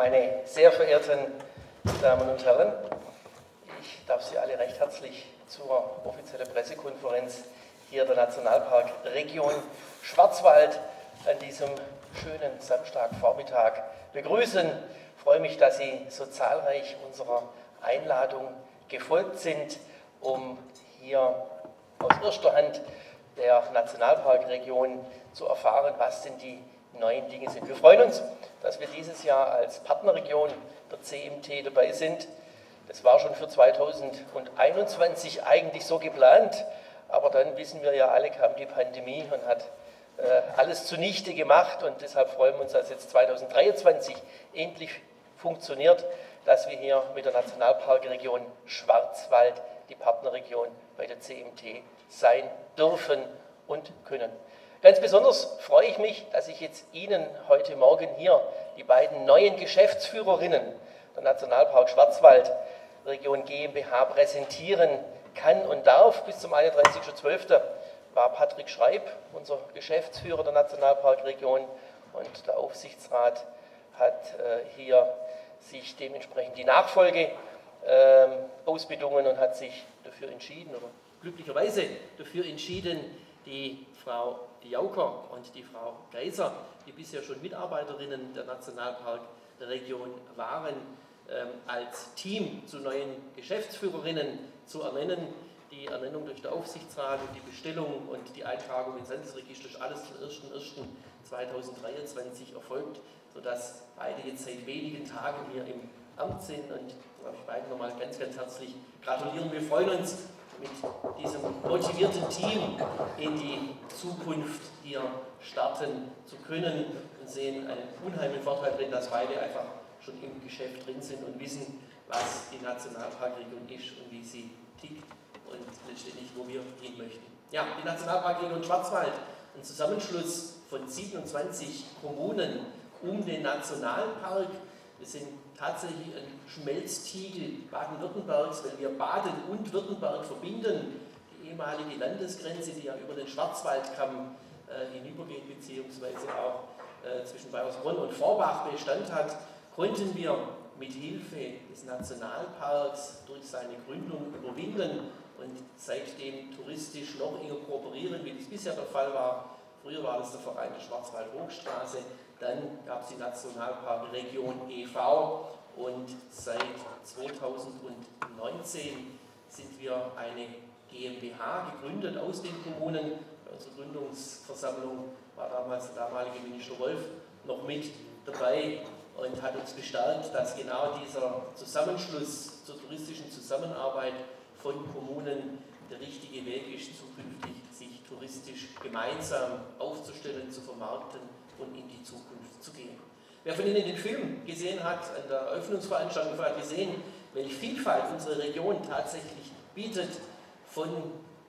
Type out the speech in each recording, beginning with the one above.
Meine sehr verehrten Damen und Herren, ich darf Sie alle recht herzlich zur offiziellen Pressekonferenz hier der Nationalparkregion Schwarzwald an diesem schönen Samstagvormittag begrüßen. Ich freue mich, dass Sie so zahlreich unserer Einladung gefolgt sind, um hier aus erster Hand der Nationalparkregion zu erfahren, was denn die neuen Dinge sind. Wir freuen uns, dass wir dieses Jahr als Partnerregion der CMT dabei sind. Das war schon für 2021 eigentlich so geplant, aber dann wissen wir ja alle, kam die Pandemie und hat alles zunichte gemacht, und deshalb freuen wir uns, dass jetzt 2023 endlich funktioniert, dass wir hier mit der Nationalparkregion Schwarzwald die Partnerregion bei der CMT sein dürfen und können. Ganz besonders freue ich mich, dass ich jetzt Ihnen heute Morgen hier die beiden neuen Geschäftsführerinnen der Nationalpark Schwarzwald Region GmbH präsentieren kann und darf. Bis zum 31.12. war Patrick Schreib unser Geschäftsführer der Nationalparkregion, und der Aufsichtsrat hat hier sich dementsprechend die Nachfolge ausbedungen und hat sich dafür entschieden, oder glücklicherweise dafür entschieden, die Frau Jauker und die Frau Geiser, die bisher schon Mitarbeiterinnen der Nationalparkregion waren, als Team zu neuen Geschäftsführerinnen zu ernennen. Die Ernennung durch den Aufsichtsrat und die Bestellung und die Eintragung ins Handelsregister ist alles zum 01.01.2023 erfolgt, sodass beide jetzt seit wenigen Tagen hier im Amt sind, und da darf ich beiden nochmal ganz, ganz herzlich gratulieren. Wir freuen uns, mit diesem motivierten Team in die Zukunft hier starten zu können, und sehen einen unheimlichen Vorteil drin, dass beide einfach schon im Geschäft drin sind und wissen, was die Nationalparkregion ist und wie sie tickt und letztendlich, wo wir hin möchten. Ja, die Nationalparkregion Schwarzwald, ein Zusammenschluss von 27 Kommunen um den Nationalpark. Wir sind tatsächlich ein Schmelztiegel Baden-Württembergs, weil wir Baden und Württemberg verbinden. Die ehemalige Landesgrenze, die ja über den Schwarzwaldkamm hinübergeht, beziehungsweise auch zwischen Baiersbronn und Vorbach Bestand hat, konnten wir mit Hilfe des Nationalparks durch seine Gründung überwinden und seitdem touristisch noch enger kooperieren, wie das bisher der Fall war. Früher war das der Verein der Schwarzwald-Hochstraße, dann gab es die Nationalparkregion e.V. und seit 2019 sind wir eine GmbH gegründet aus den Kommunen. Bei unserer Gründungsversammlung war damals der damalige Minister Wolf noch mit dabei und hat uns bestärkt, dass genau dieser Zusammenschluss zur touristischen Zusammenarbeit von Kommunen der richtige Weg ist, zukünftig sich touristisch gemeinsam aufzustellen, zu vermarkten und in die Zukunft zu gehen. Wer von Ihnen den Film gesehen hat, an der Eröffnungsveranstaltung hat gesehen, welche Vielfalt unsere Region tatsächlich bietet, von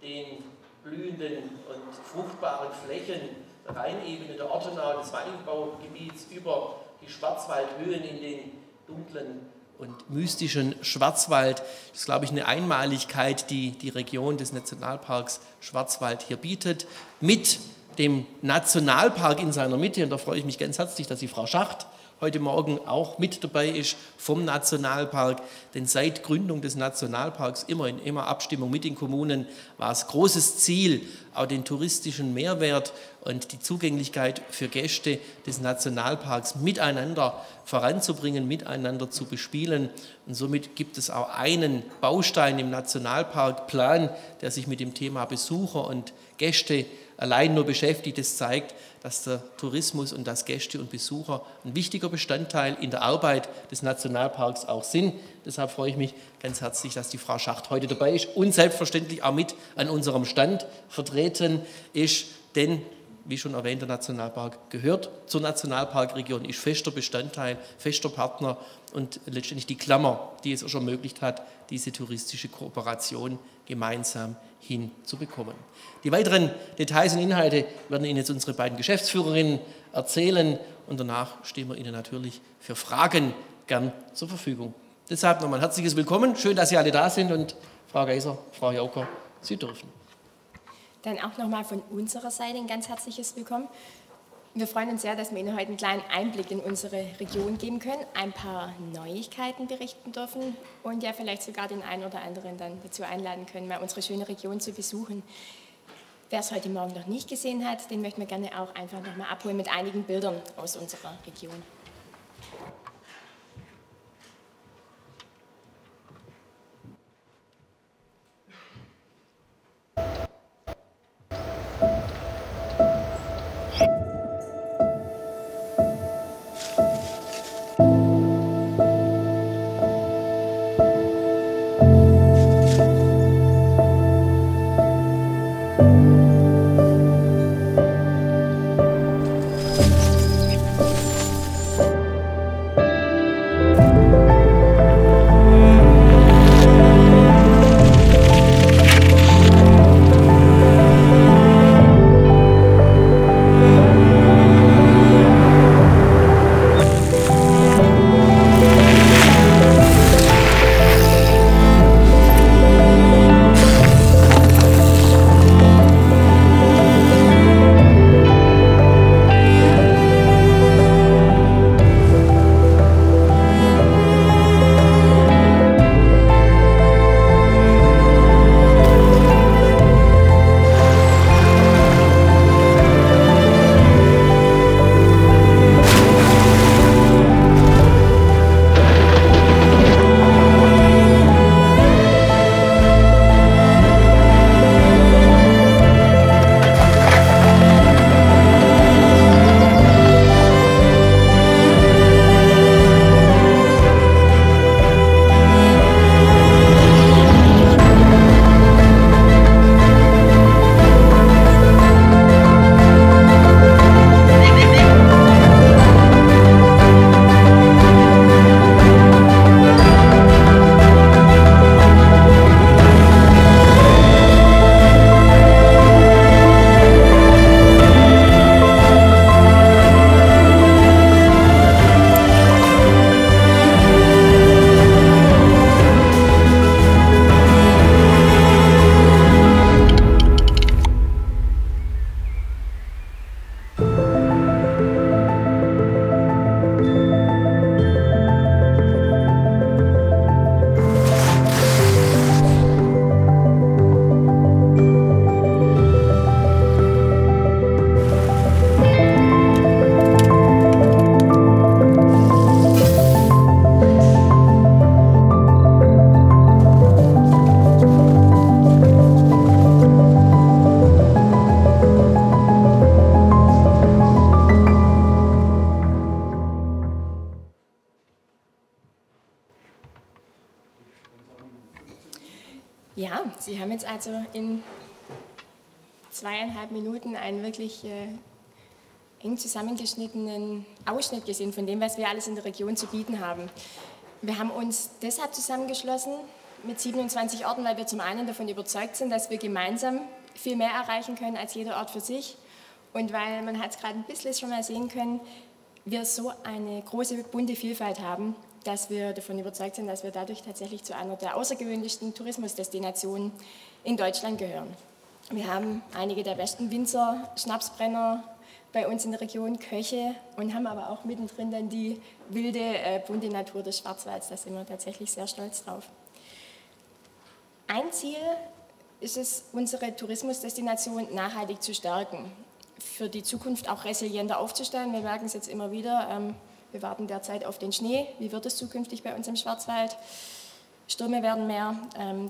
den blühenden und fruchtbaren Flächen, der Rheinebene, der Ortenau, des Weinbaugebiets, über die Schwarzwaldhöhen in den dunklen und mystischen Schwarzwald. Das ist, glaube ich, eine Einmaligkeit, die die Region des Nationalparks Schwarzwald hier bietet, mit dem Nationalpark in seiner Mitte. Und da freue ich mich ganz herzlich, dass die Frau Schacht heute Morgen auch mit dabei ist vom Nationalpark, denn seit Gründung des Nationalparks immer in immer Abstimmung mit den Kommunen war es großes Ziel, auch den touristischen Mehrwert und die Zugänglichkeit für Gäste des Nationalparks miteinander voranzubringen, miteinander zu bespielen. Und somit gibt es auch einen Baustein im Nationalparkplan, der sich mit dem Thema Besucher und Gäste allein nur beschäftigt. Das zeigt, dass der Tourismus und dass Gäste und Besucher ein wichtiger Bestandteil in der Arbeit des Nationalparks auch sind. Deshalb freue ich mich ganz herzlich, dass die Frau Schacht heute dabei ist und selbstverständlich auch mit an unserem Stand vertreten ist, denn wie schon erwähnt, der Nationalpark gehört zur Nationalparkregion, ist fester Bestandteil, fester Partner und letztendlich die Klammer, die es auch schon ermöglicht hat, diese touristische Kooperation gemeinsam hinzubekommen. Die weiteren Details und Inhalte werden Ihnen jetzt unsere beiden Geschäftsführerinnen erzählen, und danach stehen wir Ihnen natürlich für Fragen gern zur Verfügung. Deshalb nochmal ein herzliches Willkommen, schön, dass Sie alle da sind, und Frau Geiser, Frau Jauker, Sie dürfen. Dann auch nochmal von unserer Seite ein ganz herzliches Willkommen. Wir freuen uns sehr, dass wir Ihnen heute einen kleinen Einblick in unsere Region geben können, ein paar Neuigkeiten berichten dürfen und ja vielleicht sogar den einen oder anderen dann dazu einladen können, mal unsere schöne Region zu besuchen. Wer es heute Morgen noch nicht gesehen hat, den möchten wir gerne auch einfach nochmal abholen mit einigen Bildern aus unserer Region. Ja, Sie haben jetzt also in 2,5 Minuten einen wirklich eng zusammengeschnittenen Ausschnitt gesehen von dem, was wir alles in der Region zu bieten haben. Wir haben uns deshalb zusammengeschlossen mit 27 Orten, weil wir zum einen davon überzeugt sind, dass wir gemeinsam viel mehr erreichen können als jeder Ort für sich und weil, man hat es gerade ein bisschen schon mal sehen können, wir so eine große, bunte Vielfalt haben, dass wir davon überzeugt sind, dass wir dadurch tatsächlich zu einer der außergewöhnlichsten Tourismusdestinationen in Deutschland gehören. Wir haben einige der besten Winzer, Schnapsbrenner bei uns in der Region, Köche und haben aber auch mittendrin dann die wilde, bunte Natur des Schwarzwalds. Da sind wir tatsächlich sehr stolz drauf. Ein Ziel ist es, unsere Tourismusdestination nachhaltig zu stärken, für die Zukunft auch resilienter aufzustellen. Wir merken es jetzt immer wieder, wir warten derzeit auf den Schnee. Wie wird es zukünftig bei uns im Schwarzwald? Stürme werden mehr.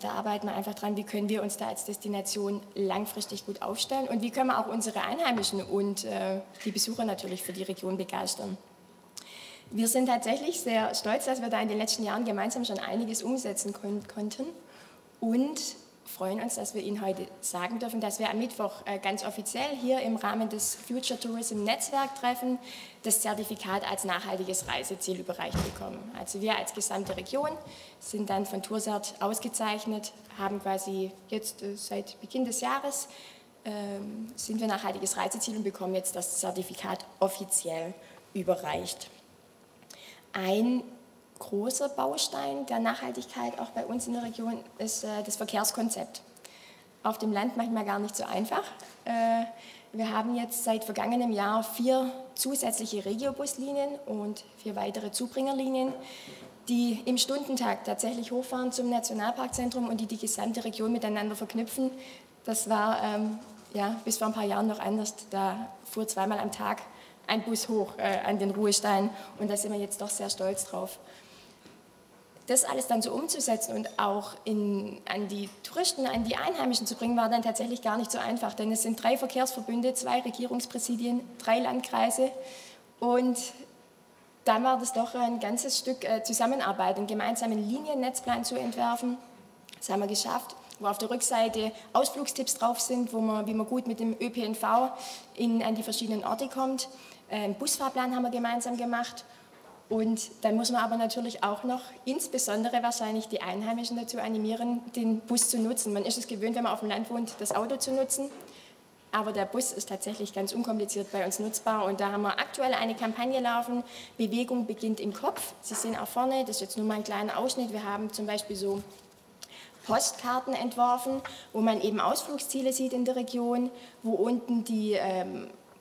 Da arbeiten wir einfach dran, wie können wir uns da als Destination langfristig gut aufstellen und wie können wir auch unsere Einheimischen und die Besucher natürlich für die Region begeistern. Wir sind tatsächlich sehr stolz, dass wir da in den letzten Jahren gemeinsam schon einiges umsetzen konnten und freuen uns, dass wir Ihnen heute sagen dürfen, dass wir am Mittwoch ganz offiziell hier im Rahmen des Future Tourism Netzwerktreffen das Zertifikat als nachhaltiges Reiseziel überreicht bekommen. Also wir als gesamte Region sind dann von Toursert ausgezeichnet, haben quasi jetzt seit Beginn des Jahres sind wir nachhaltiges Reiseziel und bekommen jetzt das Zertifikat offiziell überreicht. Ein großer Baustein der Nachhaltigkeit auch bei uns in der Region ist das Verkehrskonzept. Auf dem Land manchmal gar nicht so einfach. Wir haben jetzt seit vergangenem Jahr 4 zusätzliche Regiobuslinien und 4 weitere Zubringerlinien, die im Stundentakt tatsächlich hochfahren zum Nationalparkzentrum und die gesamte Region miteinander verknüpfen. Das war bis vor ein paar Jahren noch anders. Da fuhr 2-mal am Tag ein Bus hoch an den Ruhestein und da sind wir jetzt doch sehr stolz drauf. Das alles dann so umzusetzen und auch an die Touristen, an die Einheimischen zu bringen, war dann tatsächlich gar nicht so einfach, denn es sind 3 Verkehrsverbünde, 2 Regierungspräsidien, 3 Landkreise und dann war das doch ein ganzes Stück Zusammenarbeit, einen gemeinsamen Liniennetzplan zu entwerfen. Das haben wir geschafft, wo auf der Rückseite Ausflugstipps drauf sind, wie man gut mit dem ÖPNV an die verschiedenen Orte kommt. Einen Busfahrplan haben wir gemeinsam gemacht. Und dann muss man aber natürlich auch noch insbesondere wahrscheinlich die Einheimischen dazu animieren, den Bus zu nutzen. Man ist es gewöhnt, wenn man auf dem Land wohnt, das Auto zu nutzen. Aber der Bus ist tatsächlich ganz unkompliziert bei uns nutzbar. Und da haben wir aktuell eine Kampagne laufen, Bewegung beginnt im Kopf. Sie sehen auch vorne, das ist jetzt nur mal ein kleiner Ausschnitt. Wir haben zum Beispiel so Postkarten entworfen, wo man eben Ausflugsziele sieht in der Region, wo unten die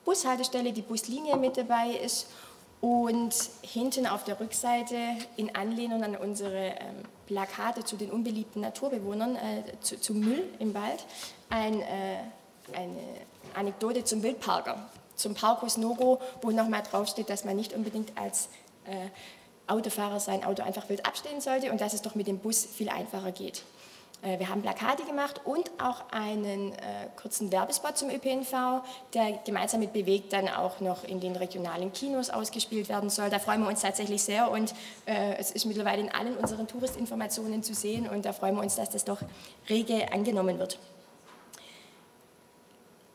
Bushaltestelle, die Buslinie mit dabei ist. Und hinten auf der Rückseite in Anlehnung an unsere Plakate zu den unbeliebten Naturbewohnern, zum Müll im Wald, eine Anekdote zum Wildparker, zum Parkus No-Go, wo nochmal draufsteht, dass man nicht unbedingt als Autofahrer sein Auto einfach wild abstellen sollte und dass es doch mit dem Bus viel einfacher geht. Wir haben Plakate gemacht und auch einen kurzen Werbespot zum ÖPNV, der gemeinsam mit Bewegt dann auch noch in den regionalen Kinos ausgespielt werden soll. Da freuen wir uns tatsächlich sehr und es ist mittlerweile in allen unseren Touristinformationen zu sehen und da freuen wir uns, dass das doch rege angenommen wird.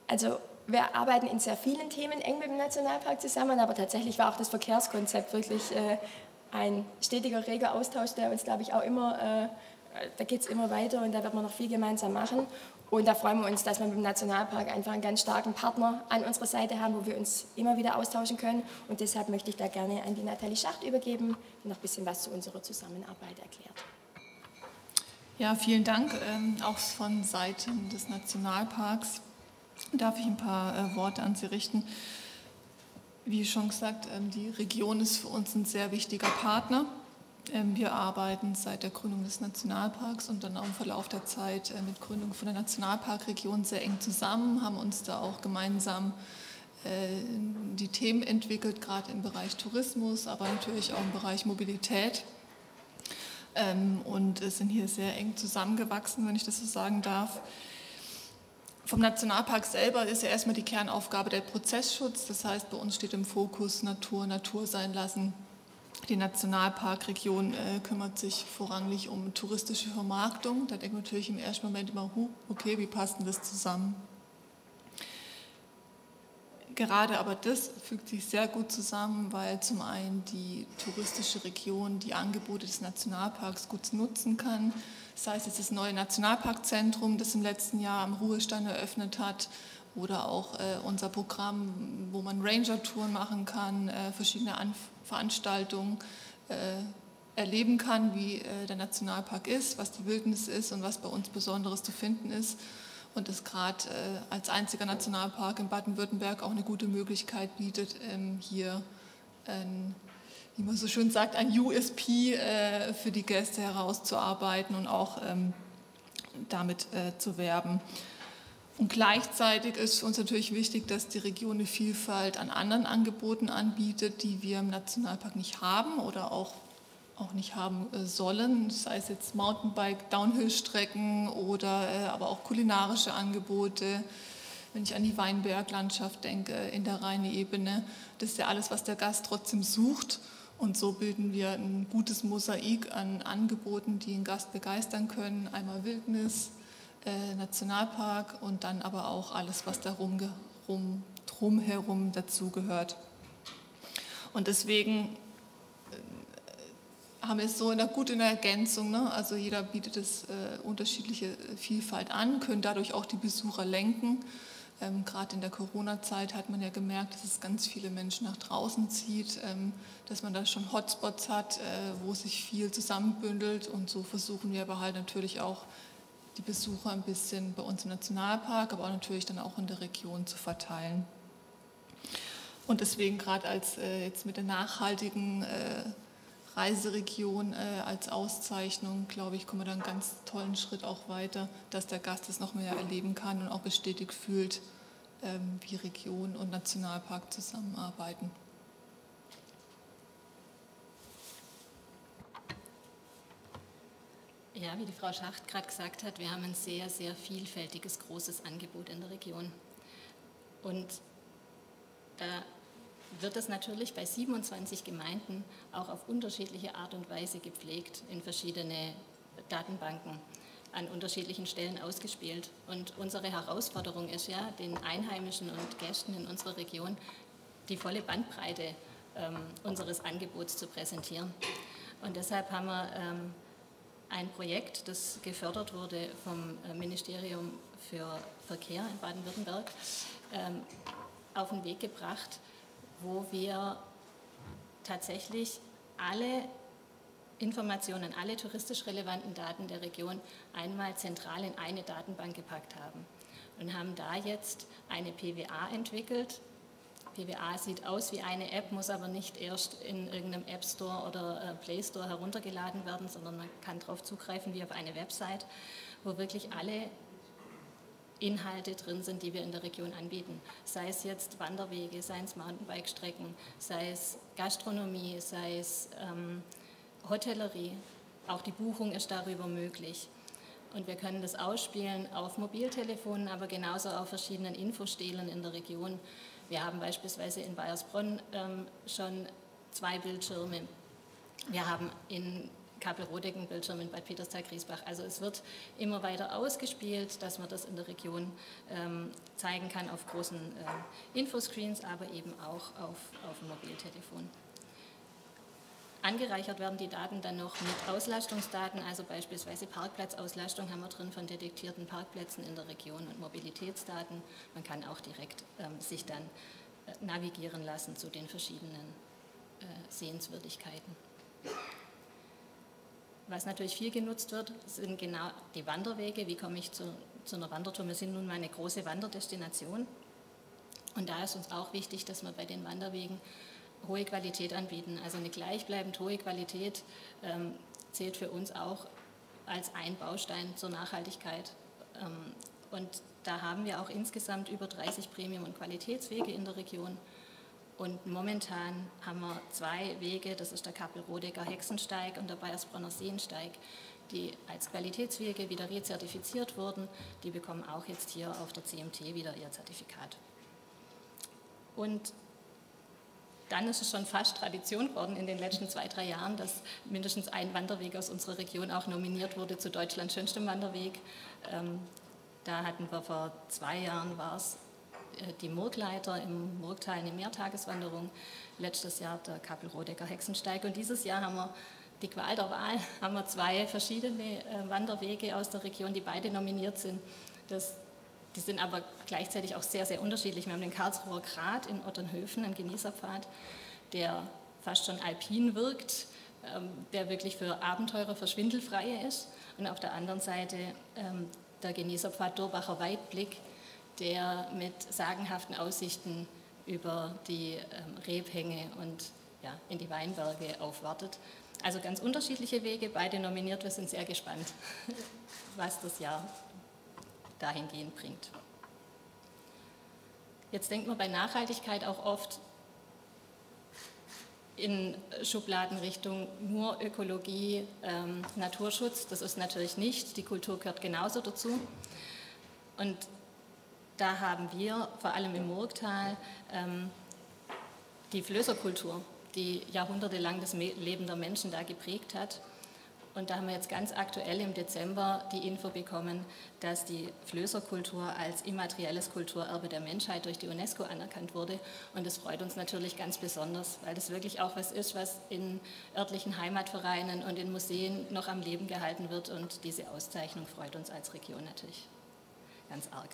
Also wir arbeiten in sehr vielen Themen eng mit dem Nationalpark zusammen, aber tatsächlich war auch das Verkehrskonzept wirklich ein stetiger, reger Austausch, der uns, glaube ich, auch immer... Da geht es immer weiter und da wird man noch viel gemeinsam machen. Und da freuen wir uns, dass wir mit dem Nationalpark einfach einen ganz starken Partner an unserer Seite haben, wo wir uns immer wieder austauschen können. Und deshalb möchte ich da gerne an die Nathalie Schacht übergeben, die noch ein bisschen was zu unserer Zusammenarbeit erklärt. Ja, vielen Dank. Auch von Seiten des Nationalparks darf ich ein paar Worte an Sie richten. Wie schon gesagt, die Region ist für uns ein sehr wichtiger Partner. Wir arbeiten seit der Gründung des Nationalparks und dann auch im Verlauf der Zeit mit Gründung von der Nationalparkregion sehr eng zusammen, haben uns da auch gemeinsam die Themen entwickelt, gerade im Bereich Tourismus, aber natürlich auch im Bereich Mobilität und sind hier sehr eng zusammengewachsen, wenn ich das so sagen darf. Vom Nationalpark selber ist ja erstmal die Kernaufgabe der Prozessschutz, das heißt, bei uns steht im Fokus Natur, Natur sein lassen. Die Nationalparkregion kümmert sich vorrangig um touristische Vermarktung. Da denkt man natürlich im ersten Moment immer, okay, wie passt denn das zusammen? Gerade aber das fügt sich sehr gut zusammen, weil zum einen die touristische Region die Angebote des Nationalparks gut nutzen kann. Das heißt, jetzt das neue Nationalparkzentrum, das im letzten Jahr am Ruhestand eröffnet hat, oder auch unser Programm, wo man Ranger-Touren machen kann, verschiedene Veranstaltungen erleben kann, wie der Nationalpark ist, was die Wildnis ist und was bei uns Besonderes zu finden ist. Und das gerade als einziger Nationalpark in Baden-Württemberg auch eine gute Möglichkeit bietet, hier, wie man so schön sagt, ein USP für die Gäste herauszuarbeiten und auch damit zu werben. Und gleichzeitig ist für uns natürlich wichtig, dass die Region eine Vielfalt an anderen Angeboten anbietet, die wir im Nationalpark nicht haben oder auch nicht haben sollen. Sei es jetzt Mountainbike, Downhill-Strecken oder aber auch kulinarische Angebote. Wenn ich an die Weinberglandschaft denke, in der Rheinebene, das ist ja alles, was der Gast trotzdem sucht. Und so bilden wir ein gutes Mosaik an Angeboten, die den Gast begeistern können. Einmal Wildnis, Nationalpark und dann aber auch alles, was da drumherum dazugehört. Und deswegen haben wir es so gut in der Ergänzung, ne? Also jeder bietet es unterschiedliche Vielfalt an, können dadurch auch die Besucher lenken. Gerade in der Corona-Zeit hat man ja gemerkt, dass es ganz viele Menschen nach draußen zieht, dass man da schon Hotspots hat, wo sich viel zusammenbündelt und so versuchen wir aber halt natürlich auch die Besucher ein bisschen bei uns im Nationalpark, aber auch natürlich dann auch in der Region zu verteilen. Und deswegen gerade als jetzt mit der nachhaltigen Reiseregion als Auszeichnung, glaube ich, kommen wir da einen ganz tollen Schritt auch weiter, dass der Gast es noch mehr erleben kann und auch bestätigt fühlt, wie Region und Nationalpark zusammenarbeiten. Ja, wie die Frau Schacht gerade gesagt hat, wir haben ein sehr, sehr vielfältiges, großes Angebot in der Region. Und da wird es natürlich bei 27 Gemeinden auch auf unterschiedliche Art und Weise gepflegt, in verschiedene Datenbanken, an unterschiedlichen Stellen ausgespielt. Und unsere Herausforderung ist ja, den Einheimischen und Gästen in unserer Region die volle Bandbreite unseres Angebots zu präsentieren. Und deshalb haben wir ein Projekt, das gefördert wurde vom Ministerium für Verkehr in Baden-Württemberg, auf den Weg gebracht, wo wir tatsächlich alle Informationen, alle touristisch relevanten Daten der Region einmal zentral in eine Datenbank gepackt haben und haben da jetzt eine PWA entwickelt. PWA sieht aus wie eine App, muss aber nicht erst in irgendeinem App Store oder Play Store heruntergeladen werden, sondern man kann darauf zugreifen wie auf eine Website, wo wirklich alle Inhalte drin sind, die wir in der Region anbieten. Sei es jetzt Wanderwege, sei es Mountainbike-Strecken, sei es Gastronomie, sei es Hotellerie. Auch die Buchung ist darüber möglich. Und wir können das ausspielen auf Mobiltelefonen, aber genauso auf verschiedenen Infostelen in der Region. Wir haben beispielsweise in Baiersbronn schon 2 Bildschirme. Wir haben in Kappelrodeck einen Bildschirm, in Bad Peterstal-Griesbach. Also es wird immer weiter ausgespielt, dass man das in der Region zeigen kann auf großen Infoscreens, aber eben auch auf dem Mobiltelefon. Angereichert werden die Daten dann noch mit Auslastungsdaten, also beispielsweise Parkplatzauslastung haben wir drin von detektierten Parkplätzen in der Region und Mobilitätsdaten. Man kann auch direkt sich dann navigieren lassen zu den verschiedenen Sehenswürdigkeiten. Was natürlich viel genutzt wird, sind genau die Wanderwege. Wie komme ich zu einer Wandertour? Wir sind nun mal eine große Wanderdestination. Und da ist uns auch wichtig, dass wir bei den Wanderwegen hohe Qualität anbieten. Also eine gleichbleibend hohe Qualität zählt für uns auch als ein Baustein zur Nachhaltigkeit. Und da haben wir auch insgesamt über 30 Premium- und Qualitätswege in der Region. Und momentan haben wir 2 Wege, das ist der Kappelrodecker Hexensteig und der Baiersbronner Seensteig, die als Qualitätswege wieder rezertifiziert wurden. Die bekommen auch jetzt hier auf der CMT wieder ihr Zertifikat. Und dann ist es schon fast Tradition geworden in den letzten 2-3 Jahren, dass mindestens ein Wanderweg aus unserer Region auch nominiert wurde zu Deutschlands schönstem Wanderweg. Da hatten wir vor 2 Jahren, war es die Murgleiter im Murgtal, eine Mehrtageswanderung. Letztes Jahr der Kappelrodecker Hexensteig. Und dieses Jahr haben wir die Qual der Wahl, haben wir 2 verschiedene Wanderwege aus der Region, die beide nominiert sind. Die sind aber gleichzeitig auch sehr, sehr unterschiedlich. Wir haben den Karlsruher Grat in Otternhöfen, einen Genießerpfad, der fast schon alpin wirkt, der wirklich für Abenteurer, für Schwindelfreie ist. Und auf der anderen Seite der Genießerpfad Durbacher Weitblick, der mit sagenhaften Aussichten über die Rebhänge und ja, in die Weinberge aufwartet. Also ganz unterschiedliche Wege, beide nominiert. Wir sind sehr gespannt, was das Jahr dahingehend bringt. Jetzt denkt man bei Nachhaltigkeit auch oft in Schubladenrichtung nur Ökologie, Naturschutz. Das ist natürlich nicht. Die Kultur gehört genauso dazu. Und da haben wir vor allem im Murgtal die Flößerkultur, die jahrhundertelang das Leben der Menschen da geprägt hat. Und da haben wir jetzt ganz aktuell im Dezember die Info bekommen, dass die Flößerkultur als immaterielles Kulturerbe der Menschheit durch die UNESCO anerkannt wurde. Und das freut uns natürlich ganz besonders, weil das wirklich auch was ist, was in örtlichen Heimatvereinen und in Museen noch am Leben gehalten wird. Und diese Auszeichnung freut uns als Region natürlich ganz arg.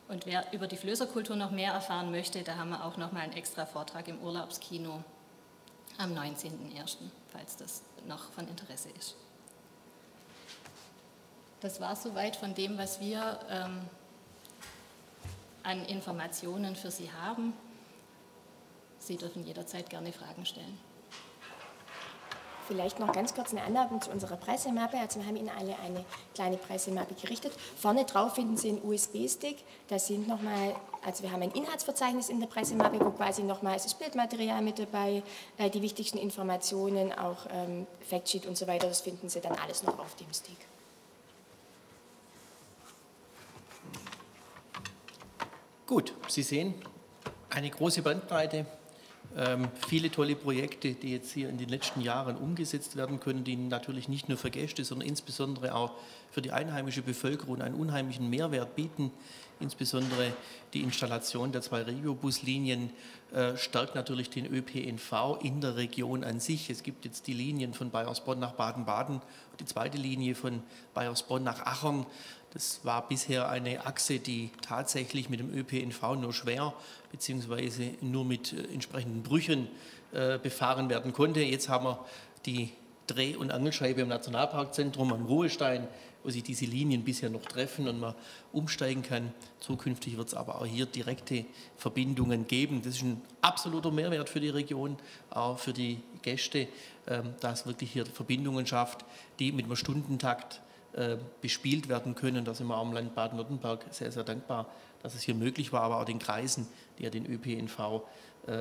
Und wer über die Flößerkultur noch mehr erfahren möchte, da haben wir auch noch mal einen extra Vortrag im Urlaubskino am 19.01., falls das noch von Interesse ist. Das war soweit von dem, was wir an Informationen für Sie haben. Sie dürfen jederzeit gerne Fragen stellen. Vielleicht noch ganz kurz eine Anmerkung zu unserer Pressemappe. Also wir haben Ihnen alle eine kleine Pressemappe gerichtet. Vorne drauf finden Sie einen USB-Stick. Da sind nochmal, also wir haben ein Inhaltsverzeichnis in der Pressemappe, wo quasi nochmal das Bildmaterial mit dabei, die wichtigsten Informationen, auch Factsheet und so weiter. Das finden Sie dann alles noch auf dem Stick. Gut, Sie sehen eine große Bandbreite. Viele tolle Projekte, die jetzt hier in den letzten Jahren umgesetzt werden können, die natürlich nicht nur für Gäste, sondern insbesondere auch für die einheimische Bevölkerung einen unheimlichen Mehrwert bieten. Insbesondere die Installation der 2 Regiobuslinien stärkt natürlich den ÖPNV in der Region an sich. Es gibt jetzt die Linien von Baiersbronn nach Baden-Baden, die zweite Linie von Baiersbronn nach Achern. Das war bisher eine Achse, die tatsächlich mit dem ÖPNV nur schwer bzw. nur mit entsprechenden Brüchen befahren werden konnte. Jetzt haben wir die Dreh- und Angelscheibe im Nationalparkzentrum am Ruhestein, wo sich diese Linien bisher noch treffen und man umsteigen kann. Zukünftig wird es aber auch hier direkte Verbindungen geben. Das ist ein absoluter Mehrwert für die Region, auch für die Gäste, dass wirklich hier Verbindungen schafft, die mit einem Stundentakt bespielt werden können. Da sind wir auch im Land Baden-Württemberg sehr, sehr dankbar, dass es hier möglich war, aber auch den Kreisen, die ja den ÖPNV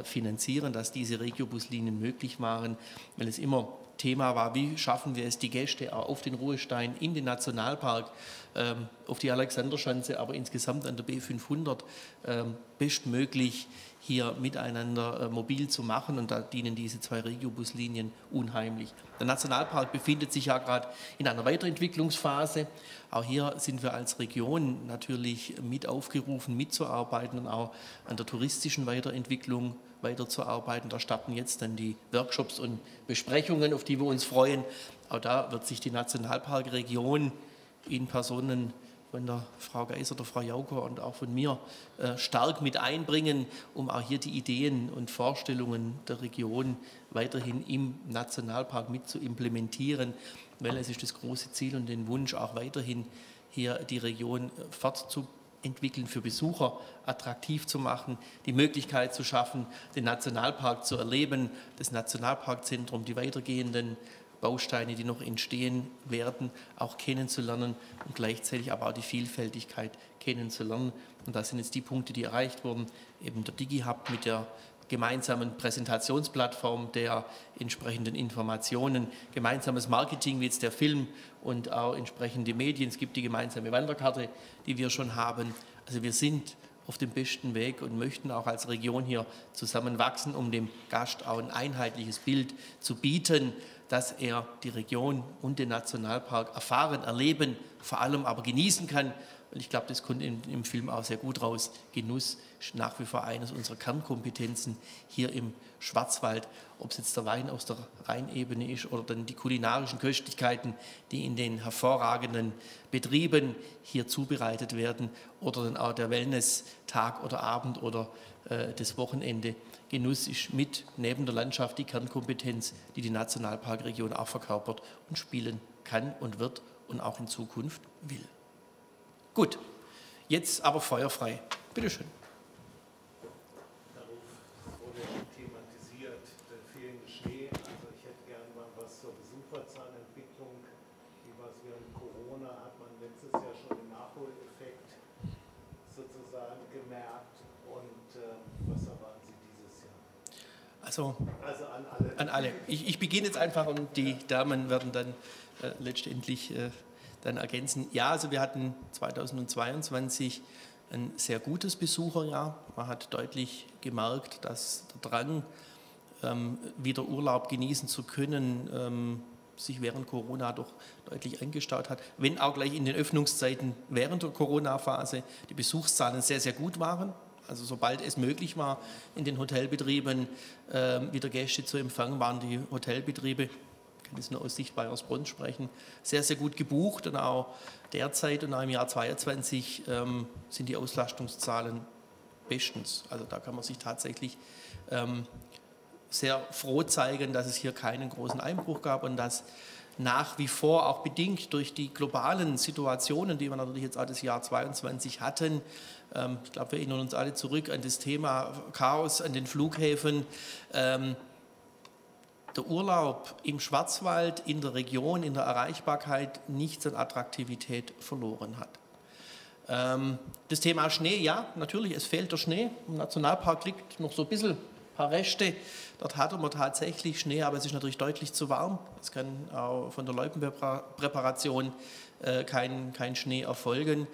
finanzieren, dass diese Regiobuslinien möglich waren, weil es immer Thema war, wie schaffen wir es, die Gäste auch auf den Ruhestein, in den Nationalpark, auf die Alexanderschanze, aber insgesamt an der B500 bestmöglich hier miteinander mobil zu machen, und da dienen diese 2 Regiobuslinien unheimlich. Der Nationalpark befindet sich ja gerade in einer Weiterentwicklungsphase. Auch hier sind wir als Region natürlich mit aufgerufen, mitzuarbeiten und auch an der touristischen Weiterentwicklung weiterzuarbeiten. Da starten jetzt dann die Workshops und Besprechungen, auf die wir uns freuen. Auch da wird sich die Nationalparkregion in Personen von der Frau Geiser, der Frau Jauker und auch von mir stark mit einbringen, um auch hier die Ideen und Vorstellungen der Region weiterhin im Nationalpark mit zu implementieren, weil es ist das große Ziel und den Wunsch, auch weiterhin hier die Region fortzuentwickeln, für Besucher attraktiv zu machen, die Möglichkeit zu schaffen, den Nationalpark zu erleben, das Nationalparkzentrum, die weitergehenden Bausteine, die noch entstehen werden, auch kennenzulernen und gleichzeitig aber auch die Vielfältigkeit kennenzulernen. Und das sind jetzt die Punkte, die erreicht wurden. Eben der DigiHub mit der gemeinsamen Präsentationsplattform der entsprechenden Informationen, gemeinsames Marketing wie jetzt der Film und auch entsprechende Medien. Es gibt die gemeinsame Wanderkarte, die wir schon haben. Also wir sind auf dem besten Weg und möchten auch als Region hier zusammenwachsen, um dem Gast auch ein einheitliches Bild zu bieten, dass er die Region und den Nationalpark erfahren, erleben, vor allem aber genießen kann. Und ich glaube, das kommt im Film auch sehr gut raus. Genuss ist nach wie vor eines unserer Kernkompetenzen hier im Schwarzwald. Ob es jetzt der Wein aus der Rheinebene ist oder dann die kulinarischen Köstlichkeiten, die in den hervorragenden Betrieben hier zubereitet werden, oder dann auch der Wellness-Tag oder Abend oder das Wochenende. Genuss ist mit neben der Landschaft die Kernkompetenz, die die Nationalparkregion auch verkörpert und spielen kann und wird und auch in Zukunft will. Gut, jetzt aber feuerfrei. Bitte schön. Darauf wurde schon thematisiert, der fehlende Schnee. Also ich hätte gerne mal was zur Besucherzahlentwicklung. Wie war es während Corona? Hat man letztes Jahr schon den Nachholeffekt sozusagen gemerkt? Und was erwarten Sie dieses Jahr? Also an alle. An alle. Ich beginne jetzt einfach und die Damen werden dann letztendlich dann ergänzen. Ja, also wir hatten 2022 ein sehr gutes Besucherjahr. Man hat deutlich gemerkt, dass der Drang, wieder Urlaub genießen zu können, sich während Corona doch deutlich eingestaut hat. Wenn auch gleich in den Öffnungszeiten während der Corona-Phase die Besuchszahlen sehr, sehr gut waren. Also sobald es möglich war, in den Hotelbetrieben wieder Gäste zu empfangen, waren die Hotelbetriebe, ich kann das nur aus Sicht Baiersbronn sprechen, sehr, sehr gut gebucht. Und auch derzeit und auch im Jahr 2022 sind die Auslastungszahlen bestens. Also da kann man sich tatsächlich sehr froh zeigen, dass es hier keinen großen Einbruch gab und dass nach wie vor, auch bedingt durch die globalen Situationen, die wir natürlich jetzt auch das Jahr 2022 hatten. Ich glaube, wir erinnern uns alle zurück an das Thema Chaos an den Flughäfen. Der Urlaub im Schwarzwald, in der Region, in der Erreichbarkeit nichts an Attraktivität verloren hat. Das Thema Schnee, ja, natürlich, es fehlt der Schnee. Im Nationalpark liegt noch so ein bisschen, ein paar Reste. Dort hatte man tatsächlich Schnee, aber es ist natürlich deutlich zu warm. Es kann auch von der Loipenpräparation kein Schnee erfolgen.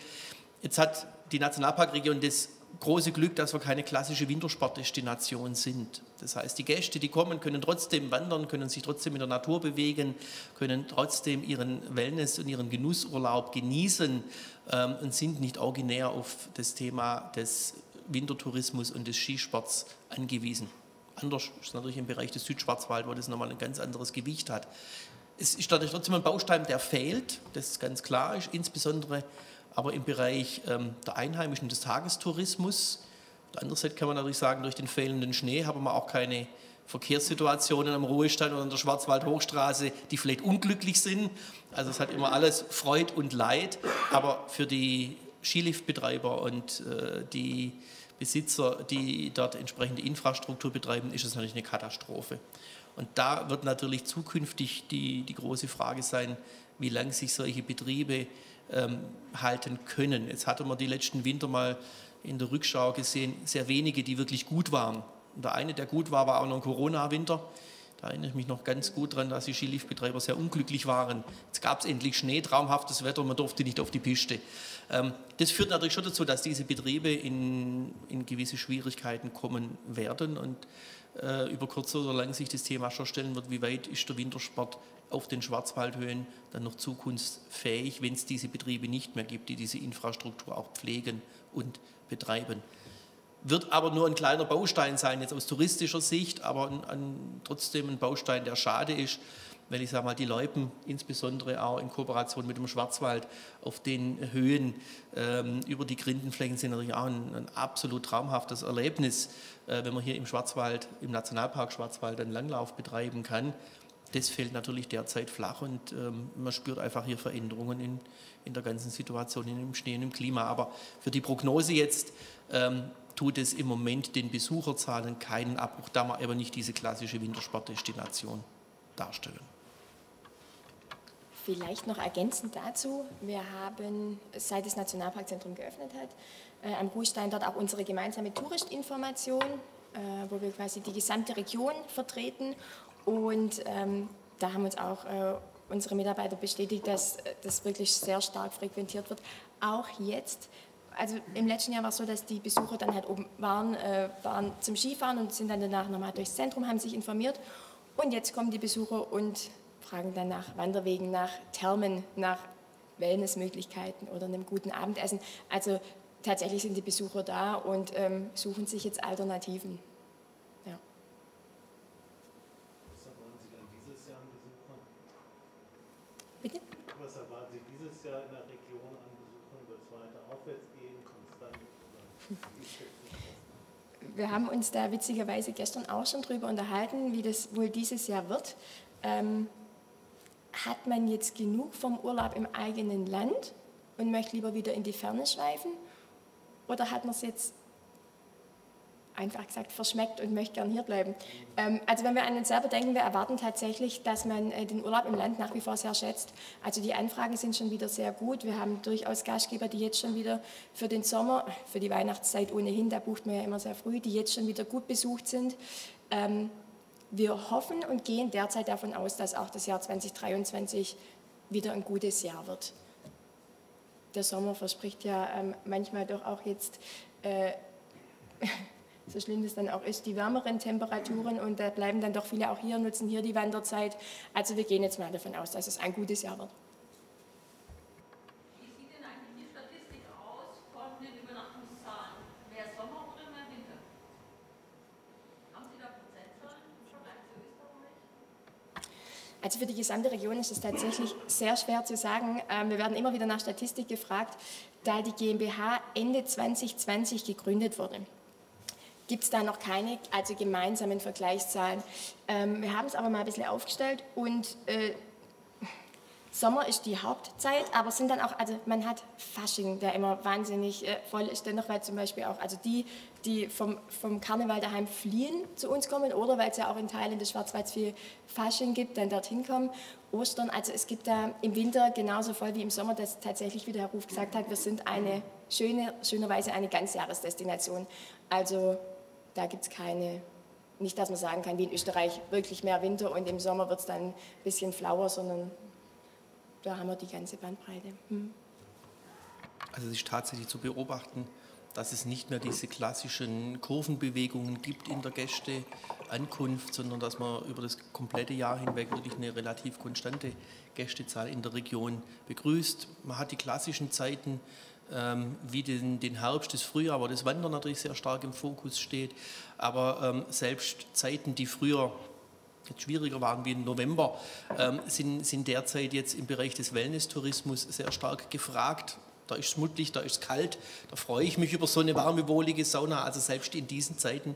Jetzt hat die Nationalparkregion das große Glück, dass wir keine klassische Wintersportdestination sind. Das heißt, die Gäste, die kommen, können trotzdem wandern, können sich trotzdem in der Natur bewegen, können trotzdem ihren Wellness- und ihren Genussurlaub genießen und sind nicht originär auf das Thema des Wintertourismus und des Skisports angewiesen. Anders ist natürlich im Bereich des Südschwarzwald, wo das nochmal ein ganz anderes Gewicht hat. Es ist natürlich trotzdem ein Baustein, der fehlt, das ist ganz klar, ist insbesondere aber im Bereich der Einheimischen des Tagestourismus. Auf der anderen Seite kann man natürlich sagen, durch den fehlenden Schnee haben wir auch keine Verkehrssituationen am Ruhestand oder an der Schwarzwald-Hochstraße, die vielleicht unglücklich sind. Also es hat immer alles Freud und Leid, aber für die Skiliftbetreiber und die Besitzer, die dort entsprechende Infrastruktur betreiben, ist es natürlich eine Katastrophe. Und da wird natürlich zukünftig die große Frage sein, wie lange sich solche Betriebe halten können. Jetzt hatten wir die letzten Winter mal in der Rückschau gesehen, sehr wenige, die wirklich gut waren. Und der eine, der gut war, war auch noch ein Corona-Winter. Da erinnere ich mich noch ganz gut daran, dass die Skiliftbetreiber sehr unglücklich waren. Jetzt gab es endlich Schnee, traumhaftes Wetter, man durfte nicht auf die Piste. Das führt natürlich schon dazu, dass diese Betriebe in gewisse Schwierigkeiten kommen werden und über kurz oder lang sich das Thema schon stellen wird, wie weit ist der Wintersport auf den Schwarzwaldhöhen dann noch zukunftsfähig, wenn es diese Betriebe nicht mehr gibt, die diese Infrastruktur auch pflegen und betreiben. Wird aber nur ein kleiner Baustein sein, jetzt aus touristischer Sicht, aber trotzdem ein Baustein, der schade ist, weil ich sage mal, die Loipen, insbesondere auch in Kooperation mit dem Schwarzwald, auf den Höhen über die Grindenflächen sind natürlich auch ein absolut traumhaftes Erlebnis, wenn man hier im Schwarzwald, im Nationalpark Schwarzwald einen Langlauf betreiben kann. Das fällt natürlich derzeit flach und man spürt einfach hier Veränderungen in der ganzen Situation, im Schnee und im Klima. Aber für die Prognose jetzt tut es im Moment den Besucherzahlen keinen Abbruch, da wir aber nicht diese klassische Wintersportdestination darstellen. Vielleicht noch ergänzend dazu, wir haben, seit das Nationalparkzentrum geöffnet hat, am Ruhestein dort auch unsere gemeinsame Touristinformation, wo wir quasi die gesamte Region vertreten. Und da haben uns auch unsere Mitarbeiter bestätigt, dass das wirklich sehr stark frequentiert wird. Auch jetzt, also im letzten Jahr war es so, dass die Besucher dann halt oben waren zum Skifahren und sind dann danach nochmal durchs Zentrum, haben sich informiert. Und jetzt kommen die Besucher und fragen dann nach Wanderwegen, nach Thermen, nach Wellnessmöglichkeiten oder einem guten Abendessen. Also tatsächlich sind die Besucher da und suchen sich jetzt Alternativen. Ja. Was erwarten Sie dann dieses Jahr an Besuchern? Bitte? Was erwarten Sie dieses Jahr in der Region an Besuchern? Wird es weiter aufwärts gehen, konstant? Wir haben uns da witzigerweise gestern auch schon drüber unterhalten, wie das wohl dieses Jahr wird. Hat man jetzt genug vom Urlaub im eigenen Land und möchte lieber wieder in die Ferne schweifen? Oder hat man es jetzt einfach gesagt verschmeckt und möchte gern hierbleiben? Also wenn wir an uns selber denken, wir erwarten tatsächlich, dass man den Urlaub im Land nach wie vor sehr schätzt. Also die Anfragen sind schon wieder sehr gut. Wir haben durchaus Gastgeber, die jetzt schon wieder für den Sommer, für die Weihnachtszeit ohnehin, da bucht man ja immer sehr früh, die jetzt schon wieder gut besucht sind. Wir hoffen und gehen derzeit davon aus, dass auch das Jahr 2023 wieder ein gutes Jahr wird. Der Sommer verspricht ja manchmal doch auch jetzt, so schlimm es dann auch ist, die wärmeren Temperaturen und da bleiben dann doch viele auch hier, nutzen hier die Wanderzeit. Also wir gehen jetzt mal davon aus, dass es ein gutes Jahr wird. Wie sieht denn eigentlich die Statistik aus von den Übernachtungszahlen? Mehr Sommer oder mehr Winter? Haben Sie da Prozentzahlen im Vergleich zu Österreich? Also für die gesamte Region ist es tatsächlich sehr schwer zu sagen. Wir werden immer wieder nach Statistik gefragt, da die GmbH Ende 2020 gegründet wurde. Gibt es da noch keine, also gemeinsamen Vergleichszahlen. Wir haben es aber mal ein bisschen aufgestellt und Sommer ist die Hauptzeit, aber sind dann auch, also man hat Fasching, der immer wahnsinnig voll ist, dennoch, weil zum Beispiel auch, also die vom Karneval daheim fliehen zu uns kommen oder weil es ja auch in Teilen des Schwarzwalds viel Fasching gibt, dann dorthin kommen. Ostern, also es gibt da im Winter genauso voll wie im Sommer, dass tatsächlich, wie der Herr Ruf gesagt hat, wir sind eine schönerweise eine Ganzjahresdestination. Also da gibt es keine, nicht, dass man sagen kann, wie in Österreich wirklich mehr Winter und im Sommer wird es dann ein bisschen flauer, sondern da haben wir die ganze Bandbreite. Also es ist tatsächlich zu beobachten, dass es nicht mehr diese klassischen Kurvenbewegungen gibt in der Gästeankunft, sondern dass man über das komplette Jahr hinweg wirklich eine relativ konstante Gästezahl in der Region begrüßt. Man hat die klassischen Zeiten wie den Herbst, das Frühjahr, wo das Wandern natürlich sehr stark im Fokus steht, aber selbst Zeiten, die früher jetzt schwieriger waren wie im November, sind derzeit jetzt im Bereich des Wellness-Tourismus sehr stark gefragt. Da ist es mucklig, da ist es kalt, da freue ich mich über so eine warme, wohlige Sauna. Also selbst in diesen Zeiten,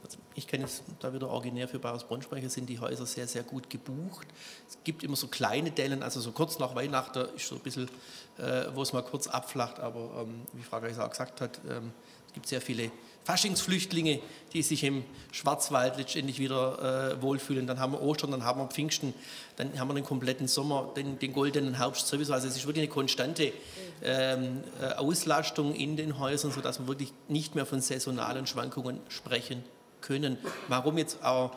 also ich kann jetzt da wieder originär für Bayersbronn sprechen, sind die Häuser sehr, sehr gut gebucht. Es gibt immer so kleine Dellen, also so kurz nach Weihnachten ist so ein bisschen, wo es mal kurz abflacht, aber wie Frau Geisler auch gesagt hat, es gibt sehr viele Faschingsflüchtlinge, die sich im Schwarzwald letztendlich wieder wohlfühlen. Dann haben wir Ostern, dann haben wir Pfingsten, dann haben wir den kompletten Sommer, den goldenen Herbst sowieso. Also es ist wirklich eine konstante Auslastung in den Häusern, sodass wir wirklich nicht mehr von saisonalen Schwankungen sprechen können. Warum jetzt auch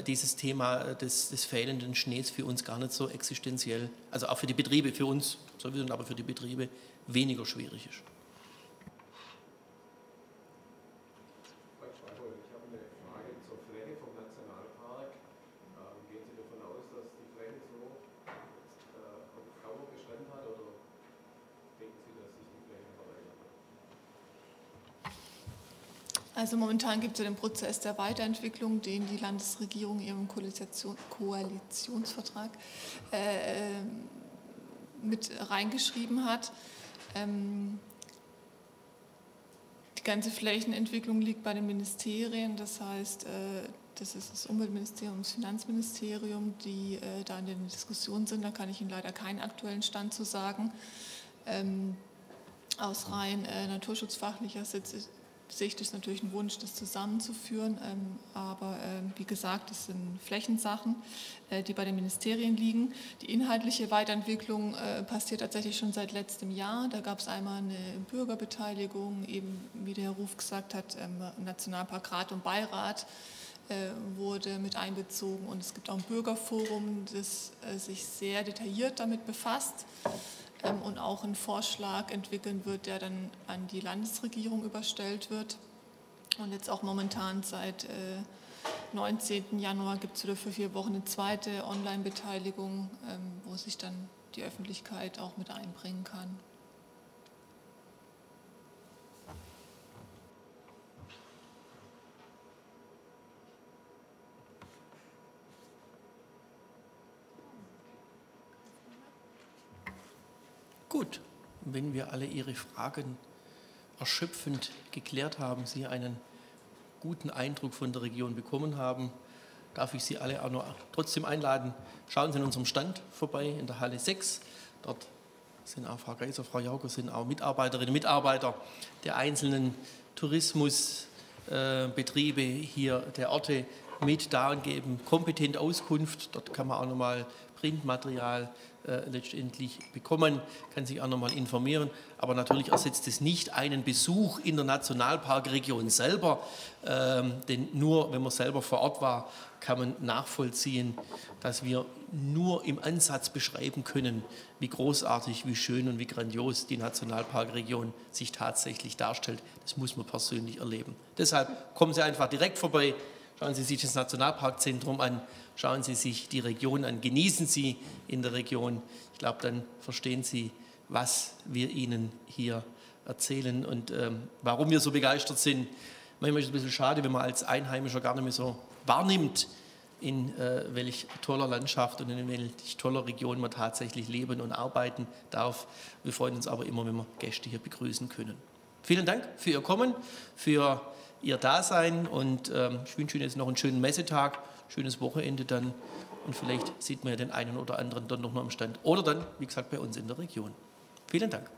dieses Thema des fehlenden Schnees für uns gar nicht so existenziell, also auch für die Betriebe, für uns sowieso, aber für die Betriebe weniger schwierig ist. Also momentan gibt es ja den Prozess der Weiterentwicklung, den die Landesregierung in ihrem Koalitionsvertrag mit reingeschrieben hat. Die ganze Flächenentwicklung liegt bei den Ministerien, das heißt, das ist das Umweltministerium und das Finanzministerium, die da in den Diskussionen sind. Da kann ich Ihnen leider keinen aktuellen Stand zu sagen. Aus rein naturschutzfachlicher Sicht ist natürlich ein Wunsch, das zusammenzuführen, aber wie gesagt, das sind Flächensachen, die bei den Ministerien liegen. Die inhaltliche Weiterentwicklung passiert tatsächlich schon seit letztem Jahr. Da gab es einmal eine Bürgerbeteiligung, eben wie der Herr Ruf gesagt hat, Nationalpark Rat und Beirat wurde mit einbezogen und es gibt auch ein Bürgerforum, das sich sehr detailliert damit befasst und auch einen Vorschlag entwickeln wird, der dann an die Landesregierung überstellt wird. Und jetzt auch momentan seit 19. Januar gibt es wieder für 4 Wochen eine zweite Online-Beteiligung, wo sich dann die Öffentlichkeit auch mit einbringen kann. Gut, wenn wir alle Ihre Fragen erschöpfend geklärt haben, Sie einen guten Eindruck von der Region bekommen haben, darf ich Sie alle auch noch trotzdem einladen. Schauen Sie in unserem Stand vorbei in der Halle 6. Dort sind auch Frau Geisler, Frau Jauger, sind auch Mitarbeiterinnen und Mitarbeiter der einzelnen Tourismusbetriebe hier der Orte mit da und geben kompetent Auskunft. Dort kann man auch nochmal Printmaterial letztendlich bekommen, kann sich auch nochmal informieren. Aber natürlich ersetzt es nicht einen Besuch in der Nationalparkregion selber, denn nur wenn man selber vor Ort war, kann man nachvollziehen, dass wir nur im Ansatz beschreiben können, wie großartig, wie schön und wie grandios die Nationalparkregion sich tatsächlich darstellt. Das muss man persönlich erleben. Deshalb kommen Sie einfach direkt vorbei, schauen Sie sich das Nationalparkzentrum an, schauen Sie sich die Region an, genießen Sie in der Region. Ich glaube, dann verstehen Sie, was wir Ihnen hier erzählen und warum wir so begeistert sind. Manchmal ist es ein bisschen schade, wenn man als Einheimischer gar nicht mehr so wahrnimmt, in welch toller Landschaft und in welch toller Region man tatsächlich leben und arbeiten darf. Wir freuen uns aber immer, wenn wir Gäste hier begrüßen können. Vielen Dank für Ihr Kommen, für Ihr Dasein und ich wünsche Ihnen jetzt noch einen schönen Messetag. schönes Wochenende dann und vielleicht sieht man ja den einen oder anderen dann noch mal am Stand oder dann, wie gesagt, bei uns in der Region. Vielen Dank.